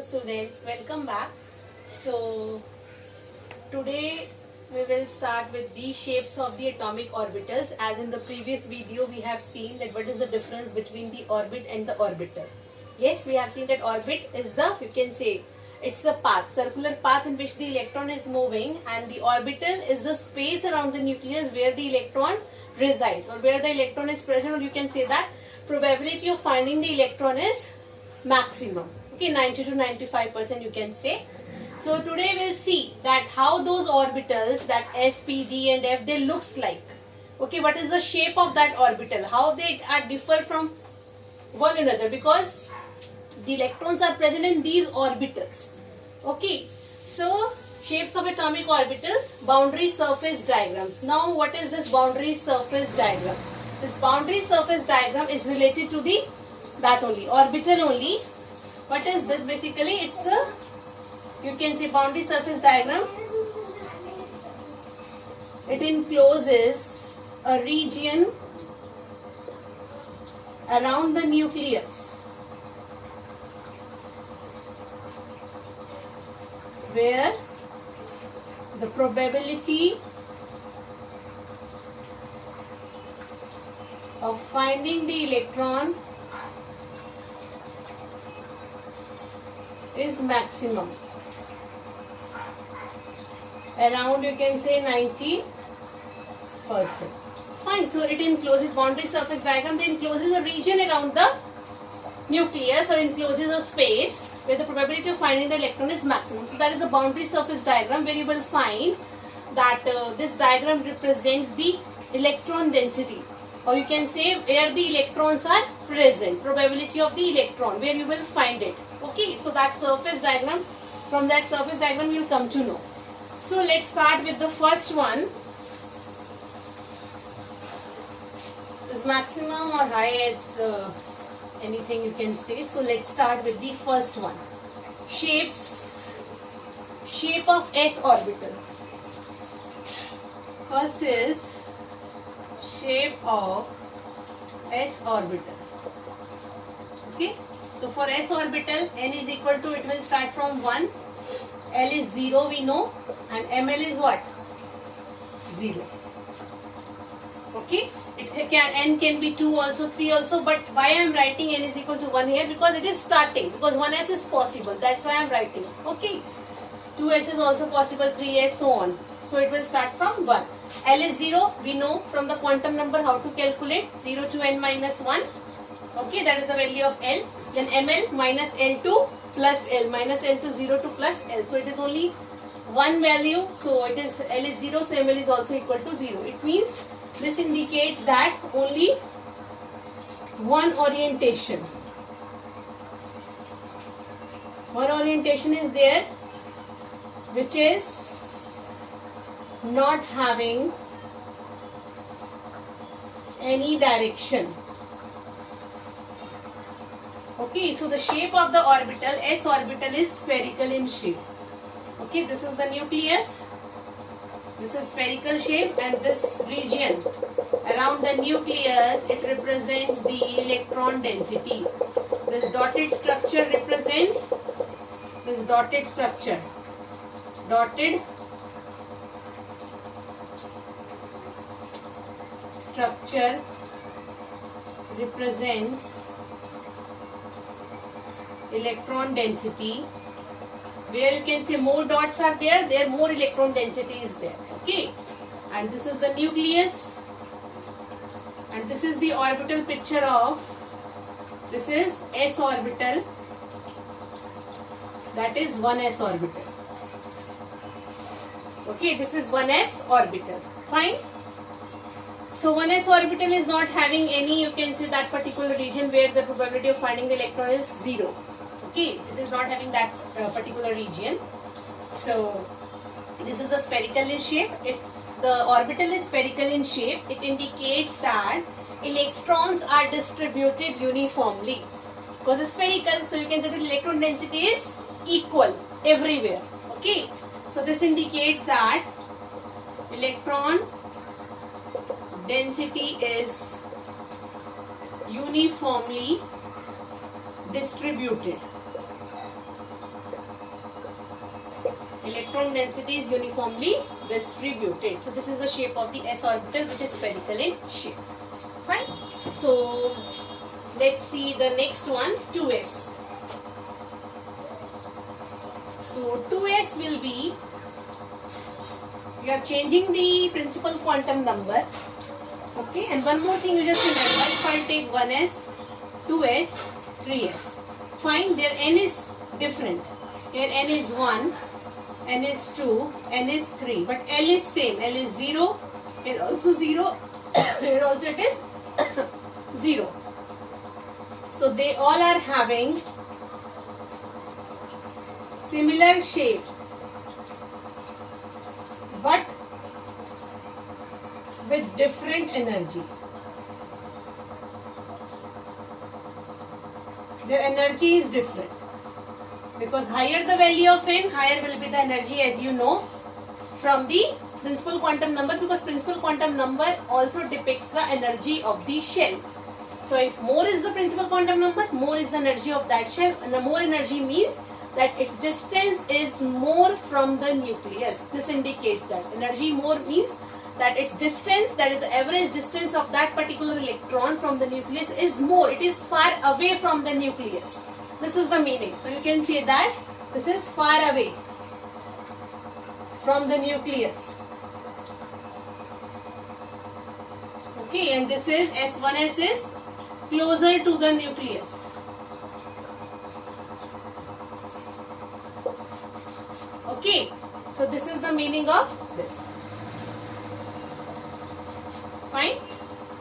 Hello students, welcome back. So today we will start with the shapes of the atomic orbitals. As in the previous video we have seen that what is the difference between the orbit and the orbiter. Yes, we have seen that orbit is the, you can say, it's the path, circular path in which the electron is moving, and the orbital is the space around the nucleus where the electron resides or where the electron is present, or you can say that probability of finding the electron is maximum. Okay, 90 to 95% you can say. So today we'll see that how those orbitals, that S, P, D and F, they looks like. Okay, what is the shape of that orbital, how they are differ from one another, because the electrons are present in these orbitals. Okay, so shapes of atomic orbitals, boundary surface diagrams. Now what is this boundary surface diagram? This boundary surface diagram is related to the that only, orbital only. What is this? Basically it's a, you can say, boundary surface diagram. It encloses a region around the nucleus where the probability of finding the electron is maximum, around, you can say, 90%. Fine. So it encloses, boundary surface diagram, it encloses a region around the nucleus, or encloses a space where the probability of finding the electron is maximum. So that is the boundary surface diagram, where you will find that this diagram represents the electron density, or you can say where the electrons are present, probability of the electron, where you will find it. Okay, so that surface diagram, from that surface diagram you will come to know. So let's start with the first one. Is maximum or high as anything you can say. So let's start with the first one. Shape of S orbital. First is shape of S orbital. Okay. So for S orbital, n is equal to, it will start from 1, L is 0 we know, and ML is what? 0. Okay, n can be 2 also, 3 also, but why I am writing n is equal to 1 here? Because it is starting, because 1s is possible, that's why I am writing. Okay, 2s is also possible, 3s, so on. So it will start from 1. L is 0, we know from the quantum number how to calculate, 0 to n minus 1. Okay, that is the value of L. Then ML minus L to plus L, minus L to 0 to plus L. So it is only one value. So it is, L is 0, so ML is also equal to 0. It means this indicates that only one orientation. One orientation is there, which is not having any direction. Okay, so the shape of the orbital, S orbital, is spherical in shape. Okay, this is the nucleus. This is spherical shape, and this region around the nucleus, it represents the electron density. This dotted structure represents this dotted structure. Dotted structure represents electron density, where you can say more dots are there, more electron density is there. Okay, and this is the nucleus, and this is the orbital picture of, this is S orbital, that is 1s orbital. Okay, this is 1s orbital. Fine. So 1s orbital is not having any, you can say, that particular region where the probability of finding the electron is 0. Okay, this is not having that particular region. So this is a spherical in shape. If the orbital is spherical in shape, it indicates that electrons are distributed uniformly. Because it's spherical, so you can say that electron density is equal everywhere. Okay, so this indicates that electron density is uniformly distributed. electron density is uniformly distributed. So this is the shape of the s orbital, which is spherical in shape. Fine. So let's see the next one, 2s. So 2s will be, we are changing the principal quantum number. Okay, and one more thing you just remember, if I take 1s, 2s, 3s. Fine, their n is different. Here n is 1, n is 2, n is 3. But L is same. L is 0, here also 0, here also it is 0. So they all are having similar shape, but with different energy. Their energy is different, because higher the value of n, higher will be the energy, as you know from the principal quantum number, because principal quantum number also depicts the energy of the shell. So if more is the principal quantum number, more is the energy of that shell, and the more energy means that its distance is more from the nucleus. This indicates that energy more means that its distance, that is the average distance of that particular electron from the nucleus, is more. It is far away from the nucleus. This is the meaning. So you can say that this is far away from the nucleus. Okay, and this is S1s is closer to the nucleus. Okay, so this is the meaning of this. Fine.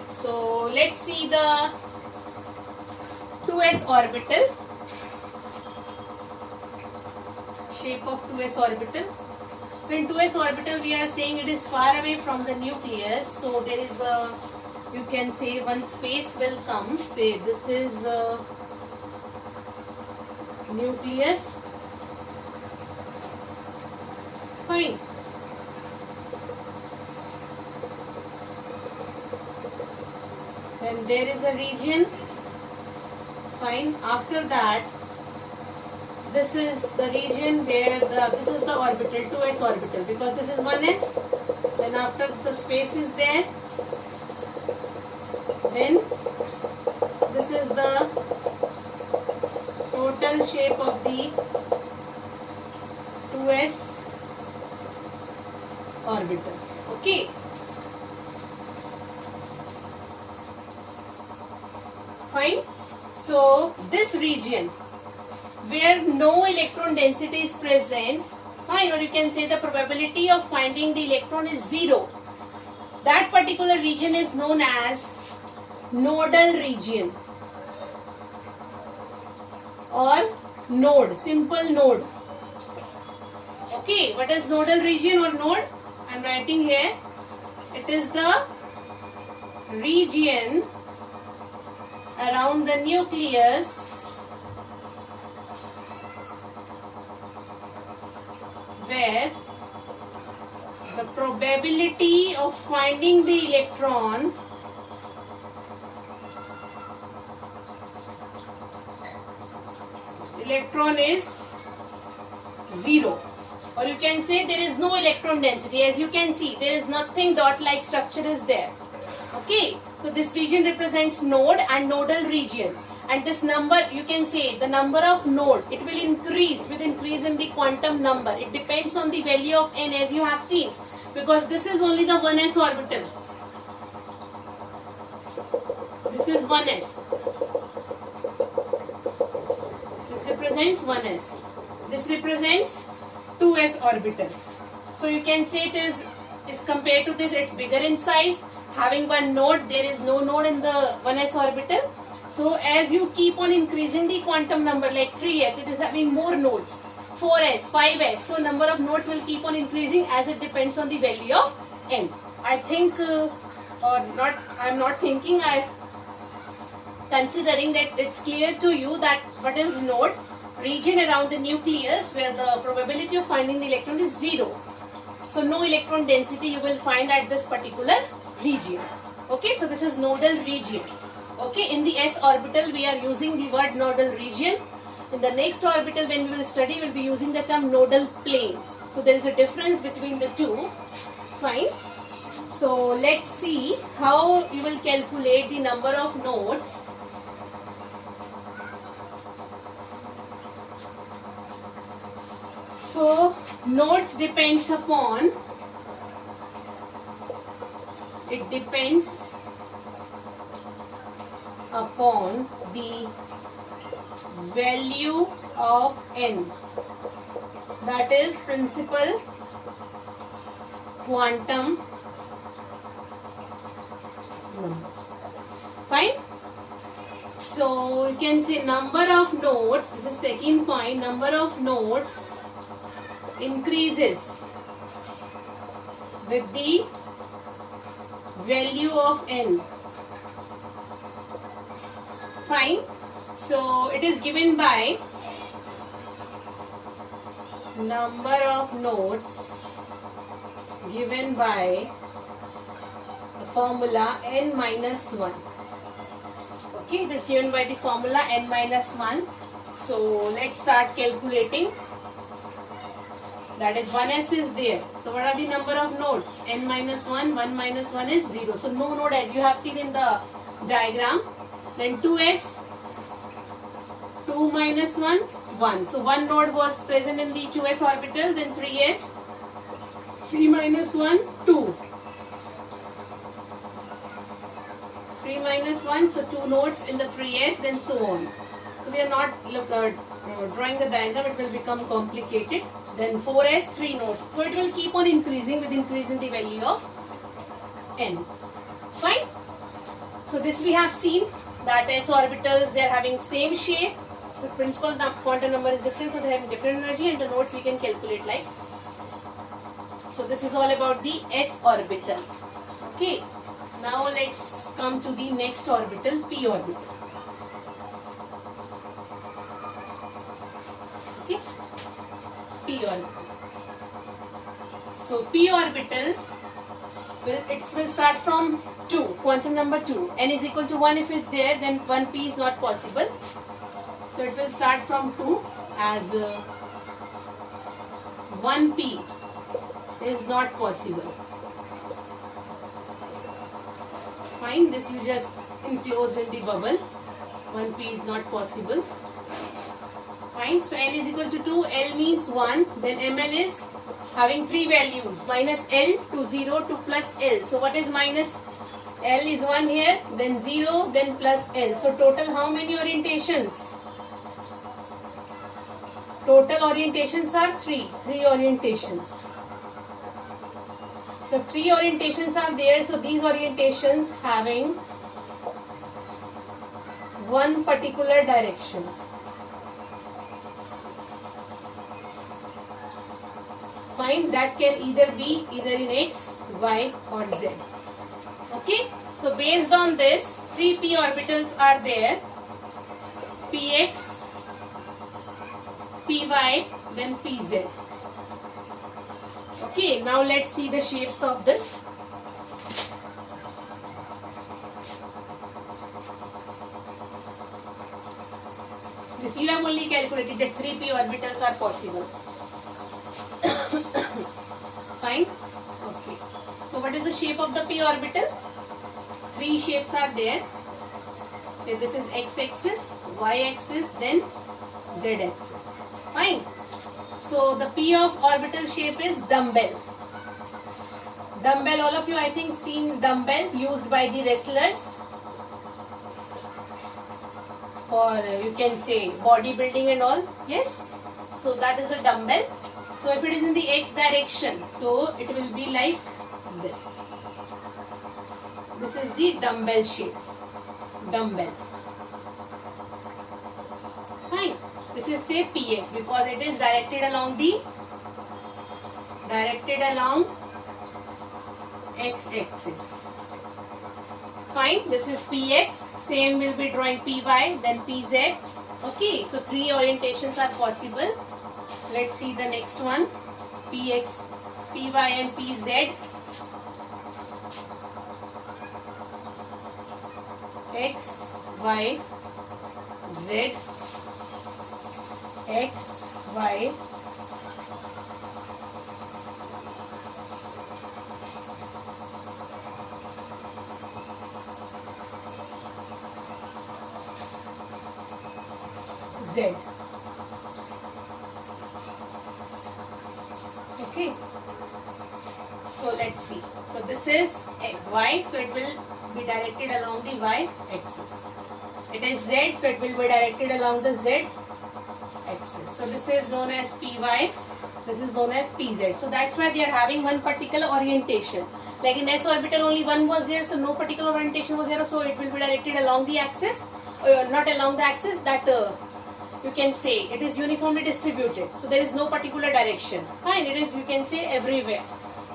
So let's see the 2s orbital. Shape of 2s orbital. So in 2s orbital we are saying it is far away from the nucleus. So there is a, you can say one space will come. Say this is nucleus. Fine. Then there is a region. Fine. After that, this is the region where this is the orbital, 2s orbital, because this is 1s. Then after the space is there. Then this is the total shape of the 2s orbital. Okay. Fine. So this region where no electron density is present, fine, or you can say the probability of finding the electron is 0. That particular region is known as nodal region or node, simple node. Okay, what is nodal region or node? I am writing here. It is the region around the nucleus where the probability of finding the electron is 0. Or you can say there is no electron density. As you can see, there is nothing dot-like structure is there. Okay, so this region represents node and nodal region. And this number, you can say the number of node, it will increase with increase in the quantum number. It depends on the value of n, as you have seen, because this is only the 1s orbital. This is 1s. This represents 1s. This represents 2s orbital. So you can say it is compared to this, it's bigger in size. Having one node, there is no node in the 1s orbital. So as you keep on increasing the quantum number, like 3s, it is having more nodes. 4s, 5s. So number of nodes will keep on increasing as it depends on the value of n. I think, or not, I am not thinking, I considering that it's clear to you that what is node? Region around the nucleus where the probability of finding the electron is 0. So no electron density you will find at this particular region. Okay, so this is nodal region. Okay, in the s orbital we are using the word nodal region. In the next orbital when we will study, we will be using the term nodal plane. So there is a difference between the two. Fine. So let's see how you will calculate the number of nodes. So nodes depends upon, it depends upon the value of n, that is principal quantum number. Fine. So you can say number of nodes, this is second point, number of nodes increases with the value of n. Fine. So it is given by number of nodes given by the formula n minus 1. Okay, it is given by the formula n minus 1. So let's start calculating. That is 1s is there. So what are the number of nodes? N minus 1, 1 minus 1 is 0. So no node as you have seen in the diagram. Then 2s, 2 minus 1, 1. So one node was present in the 2s orbital. Then 3s, 3 minus 1, 2. 3 minus 1, so 2 nodes in the 3s, then so on. So we are not drawing the diagram, it will become complicated. Then 4s, 3 nodes. So it will keep on increasing with increase in the value of n. Fine. So this we have seen that s orbitals, they are having same shape. The principal quantum number is different, so they have different energy, and the nodes we can calculate like this. So this is all about the s orbital. Okay. Now let's come to the next orbital, p orbital. Okay. P orbital. So P orbital will start from 2, quantum number 2. N is equal to 1 if it's there, then 1p is not possible. So it will start from 2 as 1p is not possible. Fine, this you just enclose in the bubble. 1p is not possible. Fine, so n is equal to 2, L means 1, then ml is having 3 values, minus L to 0 to plus L. So what is minus L is 1 here, then 0, then plus L. So total how many orientations? Total orientations are 3 orientations. So 3 orientations are there, so these orientations having one particular direction. Fine, that can either be either in x, y or z. Okay, so based on this, 3 p orbitals are there, px, py, then pz. Okay, now let's see the shapes of this. This you have only calculated that 3 p orbitals are possible. Fine. Okay. So what is the shape of the p orbital? 3 shapes are there. Say this is x-axis, y-axis, then z-axis. Fine. So the p of orbital shape is dumbbell. Dumbbell, all of you I think seen dumbbell used by the wrestlers for you can say bodybuilding and all. Yes. So that is a dumbbell. So if it is in the x direction, so it will be like this. This is the dumbbell shape. Dumbbell. Fine. This is say px because it is directed along x-axis. Fine. This is px. Same will be drawing py, then pz. Okay. So 3 orientations are possible. Let's see the next one. Px, py and pz. X, y, z. X, y, Z. Okay. So let's see. So this is Y, so it will be directed along the Y axis. It is Z, so it will be directed along the Z axis. So this is known as Py, this is known as Pz. So that's why they are having one particular orientation. Like in S orbital only one was there, so no particular orientation was there, so it will be directed along the axis, not along the axis, that you can say it is uniformly distributed. So there is no particular direction. Fine, it is, you can say, everywhere.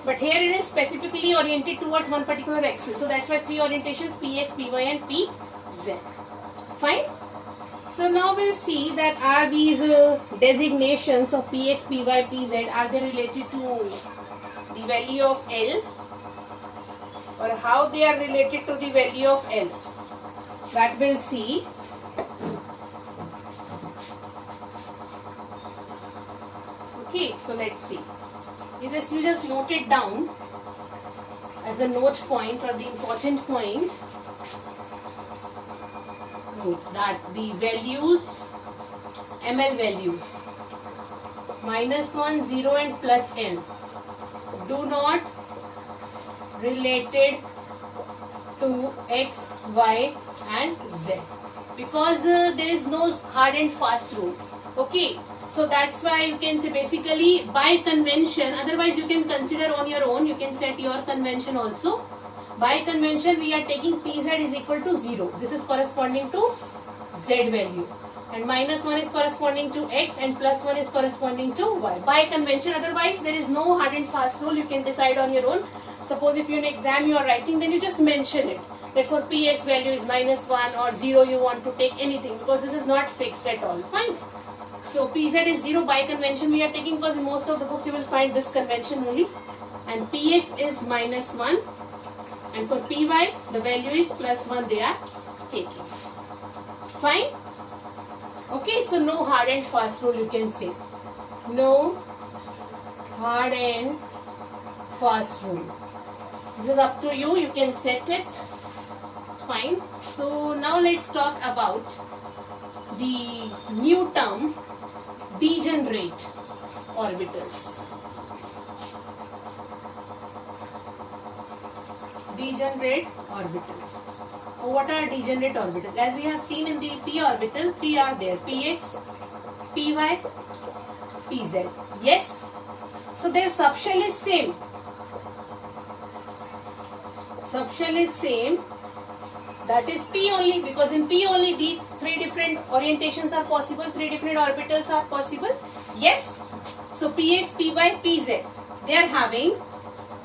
But here it is specifically oriented towards one particular axis. So that's why three orientations, Px, Py and Pz. Fine. So now we'll see that are these designations of Px, Py, Pz, are they related to the value of L, or how they are related to the value of L. That we'll see. Okay, so let's see. You just note it down as a note point or the important point. Note that the values, ml values, -1, 0 and plus n do not related to x, y and z, because there is no hard and fast rule. Okay. So that's why you can say basically by convention, otherwise you can consider on your own, you can set your convention also. By convention we are taking Pz is equal to 0. This is corresponding to z value. And -1 is corresponding to x and +1 is corresponding to y. By convention, otherwise there is no hard and fast rule, you can decide on your own. Suppose if you in exam you are writing, then you just mention it. That for Px value is -1 or 0 you want to take anything, because this is not fixed at all. Fine. So Pz is 0 by convention we are taking, because in most of the books you will find this convention only. And Px is -1 and for Py the value is +1 they are taking. Fine. Okay, so no hard and fast rule, you can say. No hard and fast rule. This is up to you, you can set it. Fine. So now let's talk about the new term, degenerate orbitals. Degenerate orbitals. What are degenerate orbitals? As we have seen in the p orbital, three are there: px, py, pz. Yes. So their subshell is same. Subshell is same. That is P only, because in P only these three different orientations are possible, three different orbitals are possible. Yes. So Px, Py, Pz, they are having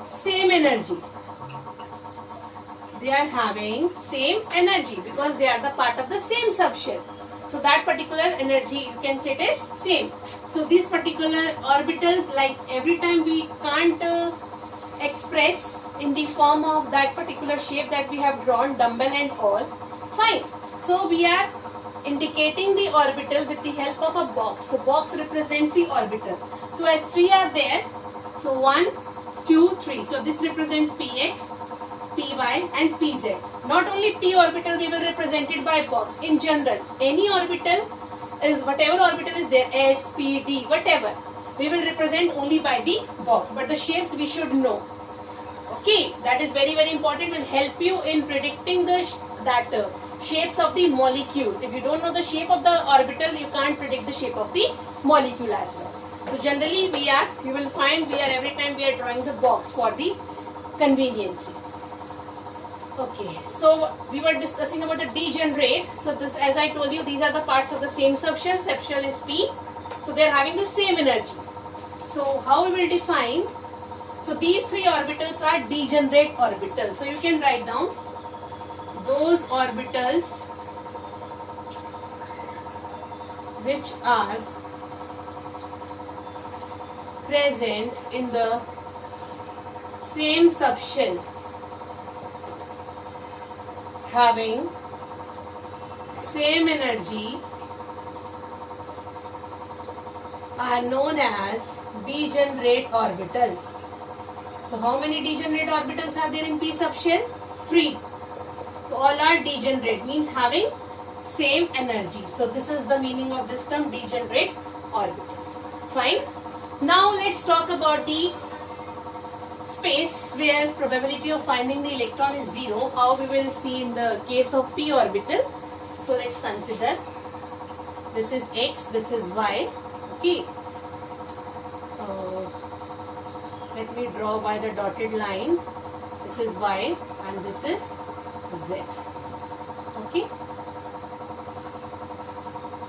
same energy. They are having same energy because they are the part of the same subshell. So that particular energy, you can say it is same. So these particular orbitals, like every time we can't express in the form of that particular shape that we have drawn, dumbbell and all. Fine. So we are indicating the orbital with the help of a box. The box represents the orbital. So as three are there, so 1, 2, 3. So this represents Px, Py and Pz. Not only P orbital we will represent it by box. In general, any orbital is, whatever orbital is there, S, P, D, whatever, we will represent only by the box. But the shapes we should know. Okay, that is very important, will help you in predicting the shapes of the molecules. If you don't know the shape of the orbital, you can't predict the shape of the molecule as well. So generally you will find every time we are drawing the box for the convenience. Okay, so we were discussing about the degenerate. So this, as I told you, these are the parts of the same subshell. Subshell is P. So they are having the same energy. So how we will define? So these three orbitals are degenerate orbitals. So you can write down those orbitals which are present in the same subshell, having same energy, are known as degenerate orbitals. So how many degenerate orbitals are there in p subshell? 3. So all are degenerate, means having same energy. So this is the meaning of this term, degenerate orbitals. Fine. Now let's talk about the space where probability of finding the electron is 0, how we will see in the case of p orbital. So let's consider this is x, this is y. Okay. Let me draw by the dotted line. This is y and this is z. Okay.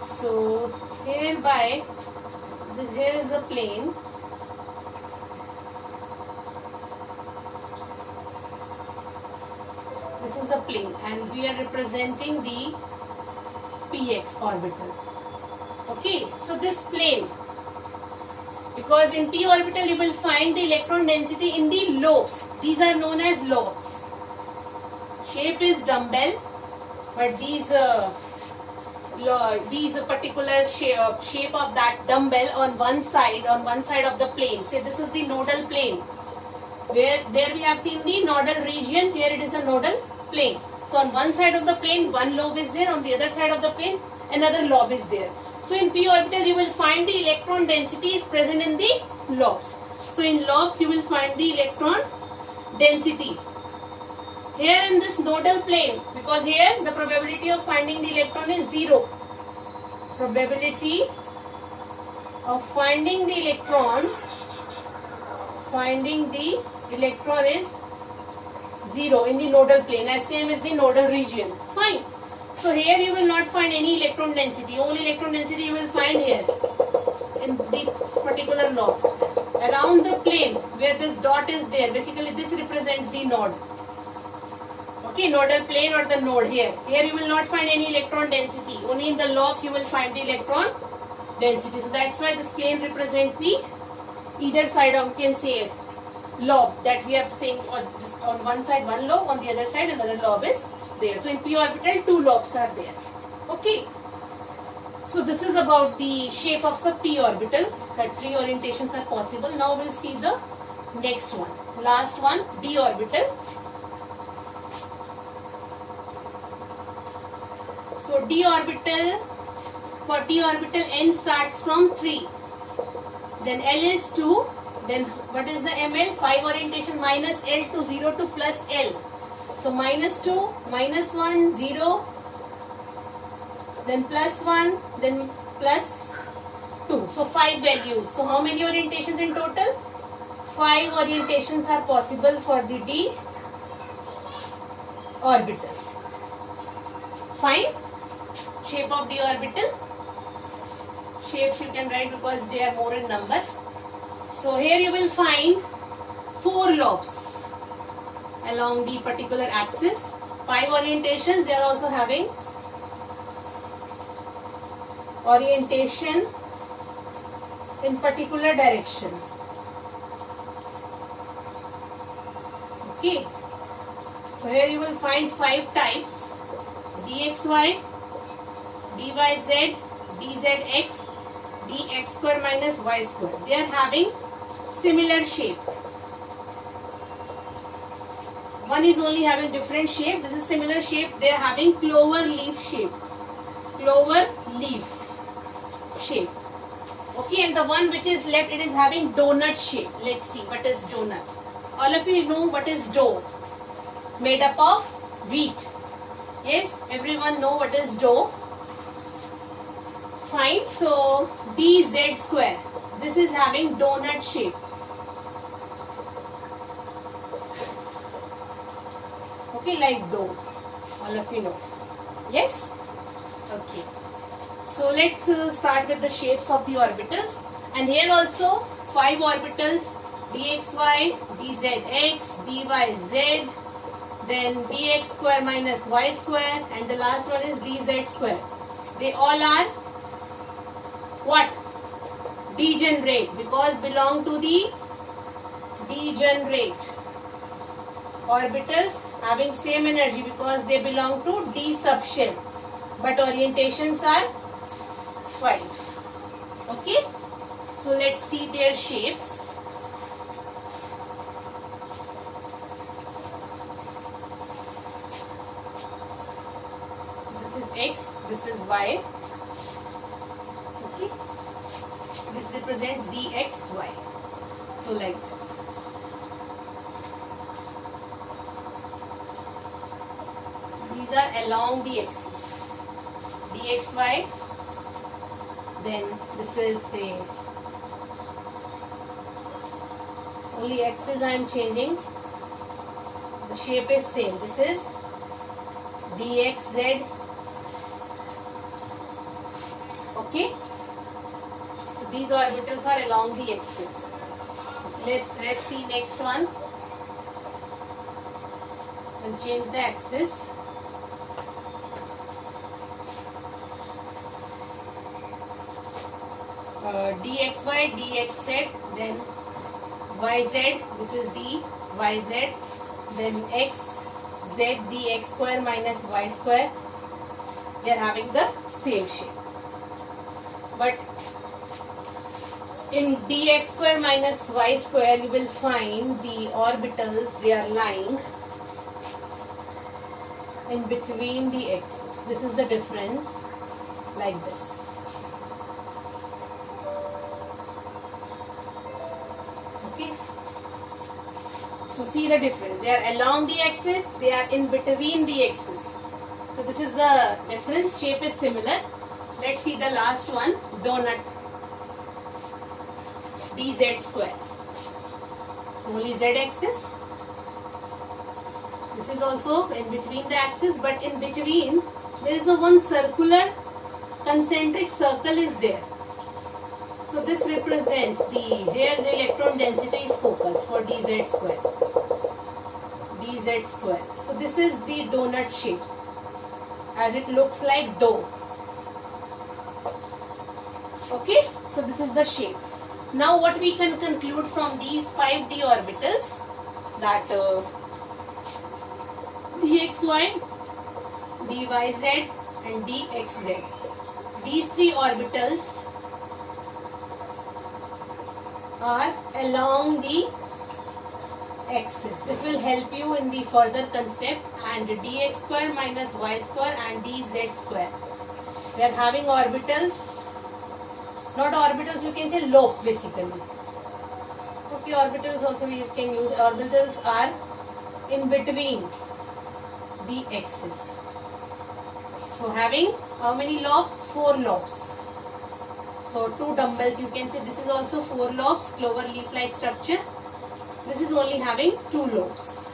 So hereby, here is a plane. This is a plane and we are representing the px orbital. Okay, so this plane, because in p orbital you will find the electron density in the lobes. These are known as lobes. Shape is dumbbell, but these particular shape of that dumbbell on one side of the plane. Say this is the nodal plane. Where there we have seen the nodal region. Here it is a nodal plane. So on one side of the plane, one lobe is there. On the other side of the plane, another lobe is there. So in p orbital, you will find the electron density is present in the lobes. So in lobes, you will find the electron density. Here in this nodal plane, because here the probability of finding the electron is 0. Probability of finding the electron is 0 in the nodal plane, as same as the nodal region. Fine. So here you will not find any electron density. Only electron density you will find here in the particular lobes. Around the plane where this dot is there, basically this represents the node. Okay, nodal plane or the node here. Here you will not find any electron density. Only in the lobes you will find the electron density. So that's why this plane represents the either side of, you can say, lobe that we are saying on one side one lobe, on the other side another lobe is there. So in p orbital 2 lobes are there. Okay. So this is about the shape of the p orbital. That 3 orientations are possible. Now we'll see the next one. Last one, d orbital. So d orbital, for d orbital n starts from 3. Then L is 2. Then what is the ml? 5 orientation minus L to 0 to plus L. So minus 2, minus 1, 0. Then plus 1, then plus 2. So 5 values. So how many orientations in total? 5 orientations are possible for the d orbitals. Fine. Shape of d orbital. Shapes you can write because they are more in number. So here you will find 4 lobes along the particular axis. 5 orientations. They are also having orientation in particular direction. Okay. So here you will find 5 types: dxy, dyz, dzx, dx square minus y square. They are having similar shape. One is only having different shape. This is similar shape. They are having clover leaf shape. Clover leaf shape. Okay, and the one which is left, it is having donut shape. Let's see what is donut. All of you know what is dough. Made up of wheat. Yes, everyone know what is dough. Fine. So dz square. This is having donut shape. Okay, like dough. All of you know. Yes? Okay. So let's start with the shapes of the orbitals. And here also 5 orbitals: dxy, dzx, dyz, then dx square minus y square, and the last one is dz square. They all are what? Degenerate, because belong to the degenerate orbitals, having same energy because they belong to d subshell, but orientations are 5. Okay, so let's see their shapes. This is x, this y. Okay, this represents dx y. So like this. These are along the axis, dx y. Then this is say only axis I am changing. The shape is same. This is dxz. Okay. So these orbitals are along the axis. Let's see next one. And change the axis. Dxy, dxz, then yz. This is d yz. Then x z dx square minus y square. They are having the same shape. But in dx square minus y square, you will find the orbitals, they are lying in between the axes. This is the difference, like this. Okay. So see the difference. They are along the axis, they are in between the axis. So this is the difference. Shape is similar. Let's see the last one, donut. dz square. So only z axis. This is also in between the axis, but in between there is a one circular concentric circle is there. So this represents here the electron density is focused for dz square. dz square. So this is the donut shape, as it looks like dough. Okay, so this is the shape. Now what we can conclude from these 5d orbitals, that dxy, dyz and dxz, these three orbitals are along the axis. This will help you in the further concept. And dx square minus y square and dz square, they are having orbitals. Not orbitals, you can say lobes basically. Okay, orbitals also we can use. Orbitals are in between the axis. So having how many lobes? 4 lobes. So 2 dumbbells, you can say this is also 4 lobes, clover leaf like structure. This is only having 2 lobes.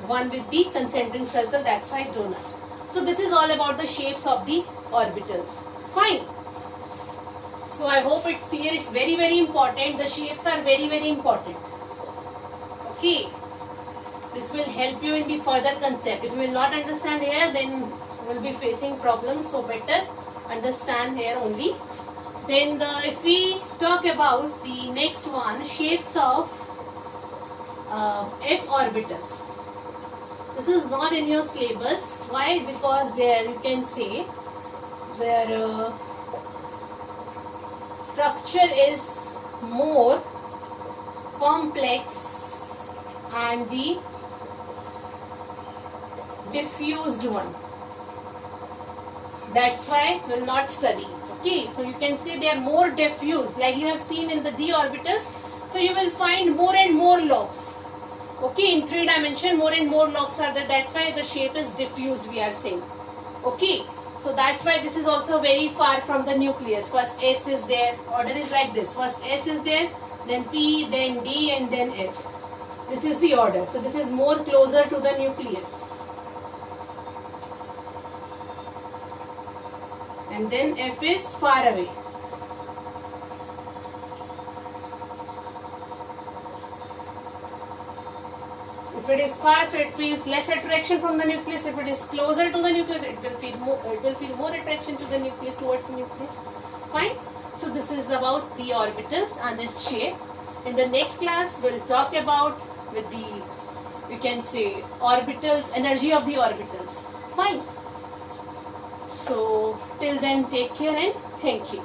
One with the concentric circle, that's why donut. So this is all about the shapes of the orbitals. Fine. So I hope it's clear. It's very, very important. The shapes are very, very important. Okay. This will help you in the further concept. If you will not understand here, then you will be facing problems. So better understand here only. Then if we talk about the next one, shapes of f orbitals. This is not in your syllabus. Why? Because there you can say their structure is more complex and the diffused one. That's why we will not study. Okay, so you can say they are more diffuse, like you have seen in the d orbitals. So you will find more and more lobes. Okay, in 3 dimension, more and more lobes are there. That's why the shape is diffused, we are saying. Okay, so that's why this is also very far from the nucleus. First S is there. Order is like this. First S is there, then P, then D, and then F. This is the order. So this is more closer to the nucleus. And then F is far away. If it is far, so it feels less attraction from the nucleus. If it is closer to the nucleus, it will feel more attraction to the nucleus, towards the nucleus. Fine. So this is about the orbitals and its shape. In the next class, we'll talk about with the, you can say, orbitals, energy of the orbitals. Fine. So till then, take care and thank you.